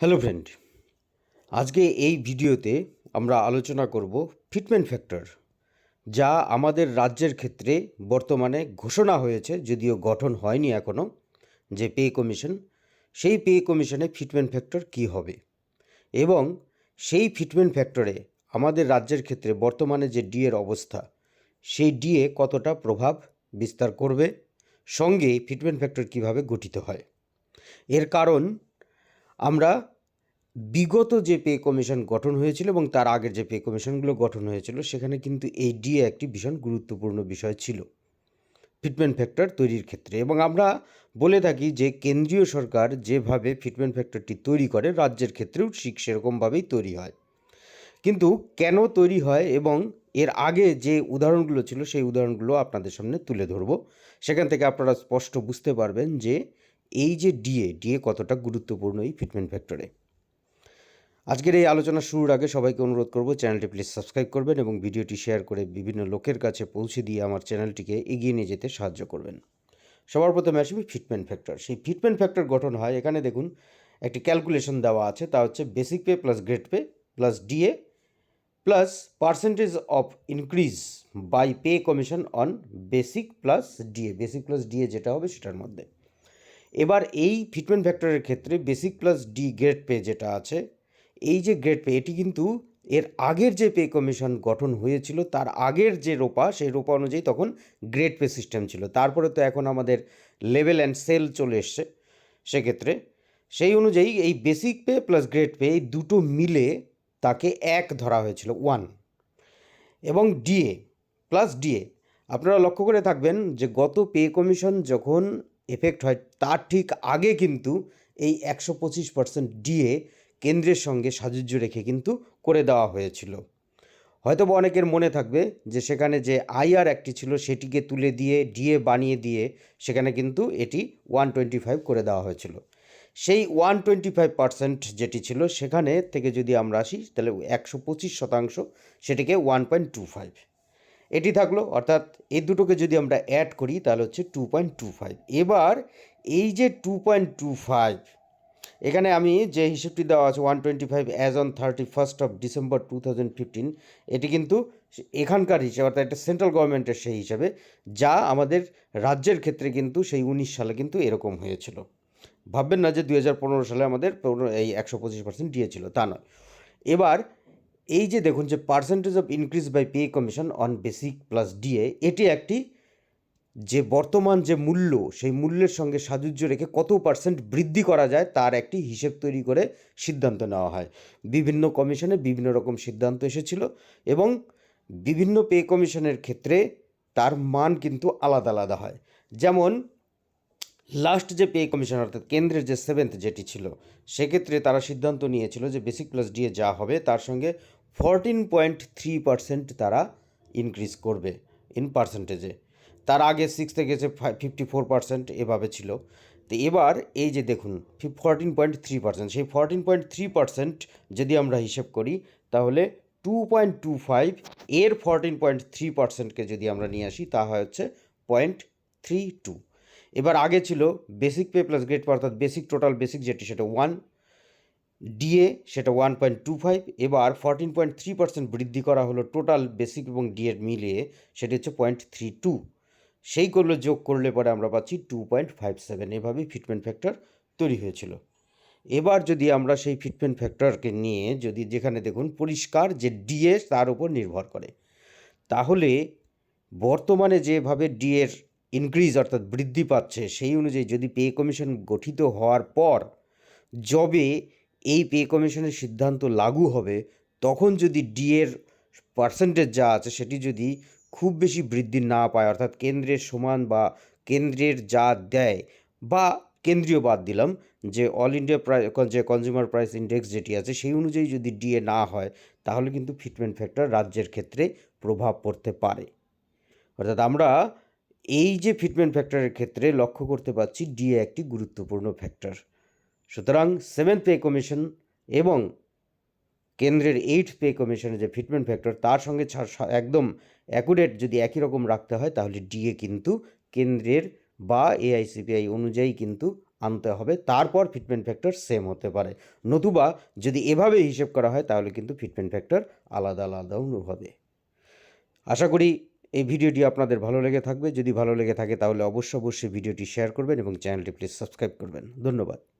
Hello friend, আজকে এই ভিডিওতে আমরা আলোচনা করব ফিটমেন্ট ফ্যাক্টর, যা আমাদের রাজ্যের ক্ষেত্রে বর্তমানে ঘোষণা হয়েছে, যদিও গঠন হয়নি এখনও, যে পে কমিশন। সেই পে কমিশনে ফিটমেন্ট ফ্যাক্টর কী হবে এবং সেই ফিটমেন্ট ফ্যাক্টরে আমাদের রাজ্যের ক্ষেত্রে বর্তমানে যে ডিএর অবস্থা, সেই ডিএ কতটা প্রভাব বিস্তার করবে, সঙ্গে ফিটমেন্ট ফ্যাক্টর কীভাবে গঠিত হয়। এর কারণ আমরা বিগত যে পে কমিশন গঠন হয়েছিল এবং তার আগের যে পে কমিশনগুলো গঠন হয়েছিল, সেখানে কিন্তু এই ডিএ একটি ভীষণ গুরুত্বপূর্ণ বিষয় ছিল ফিটমেন্ট ফ্যাক্টর তৈরির ক্ষেত্রে। এবং আমরা বলে থাকি যে কেন্দ্রীয় সরকার যেভাবে ফিটমেন্ট ফ্যাক্টরটি তৈরি করে, রাজ্যের ক্ষেত্রেও ঠিক সেরকমভাবেই তৈরি হয়। কিন্তু কেন তৈরি হয় এবং এর আগে যে উদাহরণগুলো ছিল, সেই উদাহরণগুলো আপনাদের সামনে তুলে ধরব। সেখান থেকে আপনারা স্পষ্ট বুঝতে পারবেন যে এই যে ডিএ কতটা গুরুত্বপূর্ণ এই ফিটমেন্ট ফ্যাক্টরে। আজকের এই আলোচনা শুরুর আগে সবাইকে অনুরোধ করব, চ্যানেলটি প্লিজ সাবস্ক্রাইব করবেন এবং ভিডিওটি শেয়ার করে বিভিন্ন লোকের কাছে পৌঁছে দিয়ে আমার চ্যানেলটিকে এগিয়ে নিয়ে যেতে সাহায্য করবেন। সবার প্রথমে আসবে ফিটমেন্ট ফ্যাক্টর। সেই ফিটমেন্ট ফ্যাক্টর গঠন হয়, এখানে দেখুন একটি ক্যালকুলেশন দেওয়া আছে, তা হচ্ছে basic pay plus grade pay plus DA plus percentage of increase by pay commission on basic plus DA. Basic plus DA যেটা হবে সেটার মধ্যে। এবার এই ফিটমেন্ট ফ্যাক্টরের ক্ষেত্রে basic plus D grade pay যেটা আছে, এই যে গ্রেড পে, এটি কিন্তু এর আগের যে পে কমিশন গঠন হয়েছিল তার আগের যে রোপা, সেই রোপা অনুযায়ী তখন গ্রেড পে সিস্টেম ছিল। তারপরে তো এখন আমাদের লেভেল অ্যান্ড সেল চলে এসছে। সেক্ষেত্রে সেই অনুযায়ী এই basic pay plus grade pay, এই দুটো মিলে তাকে এক ধরা হয়েছিল, 1। এবং ডিএ আপনারা লক্ষ্য করে থাকবেন যে গত পে কমিশন যখন এফেক্ট হয় তার ঠিক আগে কিন্তু এই 125% ডিএ কেন্দ্রের সঙ্গে সাযুজ্য রেখে কিন্তু করে দেওয়া হয়েছিল। হয়তো বা অনেকের মনে থাকবে যে সেখানে যে আইআর একটি ছিল সেটিকে তুলে দিয়ে ডিএ বানিয়ে দিয়ে সেখানে কিন্তু এটি 125 করে দেওয়া হয়েছিল। সেই 125% যেটি ছিল সেখানে থেকে যদি আমরা আসি, তাহলে 125% সেটিকে 1.25 এটি থাকলো। অর্থাৎ এই দুটোকে যদি আমরা অ্যাড করি তাহলে হচ্ছে 2.25। এবার এই যে 2.25, এখানে আমি যে হিসেবটি দেওয়া আছে 125 অ্যাজ অন 31 ডিসেম্বর 2015, এটি কিন্তু এখানকার হিসাবে, অর্থাৎ এটা সেন্ট্রাল গভর্নমেন্টের সেই হিসাবে, যা আমাদের রাজ্যের ক্ষেত্রে কিন্তু সেই 19 সালে কিন্তু এরকম হয়েছিল। ভাববেন না যে 2015 সালে আমাদের এই 125% দিয়েছিল, তা নয়। এবার এই যে দেখুন যে percentage of increase by pay commission on basic plus DA, এটি একটি যে বর্তমান যে মূল্য, সেই মূল্যের সঙ্গে সাযুজ্য রেখে কত পার্সেন্ট বৃদ্ধি করা যায় তার একটি হিসেব তৈরি করে সিদ্ধান্ত নেওয়া হয়। বিভিন্ন কমিশনে বিভিন্ন রকম সিদ্ধান্ত এসেছিল এবং বিভিন্ন পে কমিশনের ক্ষেত্রে তার মান কিন্তু আলাদা আলাদা হয়। যেমন লাস্ট যে পে কমিশন, অর্থাৎ কেন্দ্রের যে 7th যেটি ছিল, সেক্ষেত্রে তারা সিদ্ধান্ত নিয়েছিল যে বেসিক প্লাস ডিএ যা হবে তার সঙ্গে 14.3% তারা ইনক্রিজ করবে ইন পার্সেন্টেজে। তার আগে 6 থেকে যে 54% এভাবে ছিল। তো এবার এই যে দেখুন 14.3%, সেই 14.3% যদি আমরা হিসেব করি তাহলে 2.25 এর 14.3%কে যদি আমরা নিয়ে আসি তা হয় হচ্ছে 0.32। এবার আগে ছিল basic pay plus grade pay, অর্থাৎ বেসিক টোটাল বেসিক যেটি সেটা 1, ডিএ সেটা 1.25। এবার 14.3% বৃদ্ধি করা হলো টোটাল বেসিক এবং ডিএ মিলিয়ে, সেটি হচ্ছে 0.32। সেইগুলো যোগ করলে পরে আমরা পাচ্ছি 2.57। এভাবেই ফিটমেন্ট ফ্যাক্টর তৈরি হয়েছিল। এবার যদি আমরা সেই ফিটমেন্ট ফ্যাক্টরকে নিয়ে যদি, যেখানে দেখুন পরিষ্কার যে ডিএ তার উপর নির্ভর করে, তাহলে বর্তমানে যেভাবে ডিএর ইনক্রিজ অর্থাৎ বৃদ্ধি পাচ্ছে, সেই অনুযায়ী যদি পে কমিশন গঠিত হওয়ার পর যবে এই পে কমিশনের সিদ্ধান্ত লাগু হবে, তখন যদি ডিএর পার্সেন্টেজ যা আছে সেটি যদি খুব বেশি বৃদ্ধি না পায়, অর্থাৎ কেন্দ্রের সমান বা কেন্দ্রের যা দেয়, বা কেন্দ্রীয় বাদ দিলাম, যে অল ইন্ডিয়া যে কনজিউমার প্রাইস ইন্ডেক্স যেটি আছে সেই অনুযায়ী যদি ডিএ না হয়, তাহলে কিন্তু ফিটমেন্ট ফ্যাক্টর রাজ্যের ক্ষেত্রে প্রভাব পড়তে পারে। অর্থাৎ আমরা এই যে ফিটমেন্ট ফ্যাক্টরের ক্ষেত্রে লক্ষ্য করতে পারছি ডিএ একটি গুরুত্বপূর্ণ ফ্যাক্টর। সুতরাং 7th পে কমিশন এবং কেন্দ্রের 8th পে কমিশনের যে ফিটমেন্ট ফ্যাক্টর, তার সঙ্গে একদম অ্যাকুরেট যদি একই রকম রাখতে হয়, তাহলে ডিএ কিন্তু কেন্দ্রের বা এআইসিপিআই অনুযায়ী কিন্তু আনতে হবে, তারপর ফিটমেন্ট ফ্যাক্টর সেম হতে পারে। নতুবা যদি এভাবে হিসেব করা হয় তাহলে কিন্তু ফিটমেন্ট ফ্যাক্টর আলাদা আলাদাও হবে। আশা করি এই ভিডিওটি আপনাদের ভালো লেগে থাকবে। যদি ভালো লেগে থাকে তাহলে অবশ্যই ভিডিওটি শেয়ার করবেন এবং চ্যানেলটি প্লিজ সাবস্ক্রাইব করবেন। ধন্যবাদ।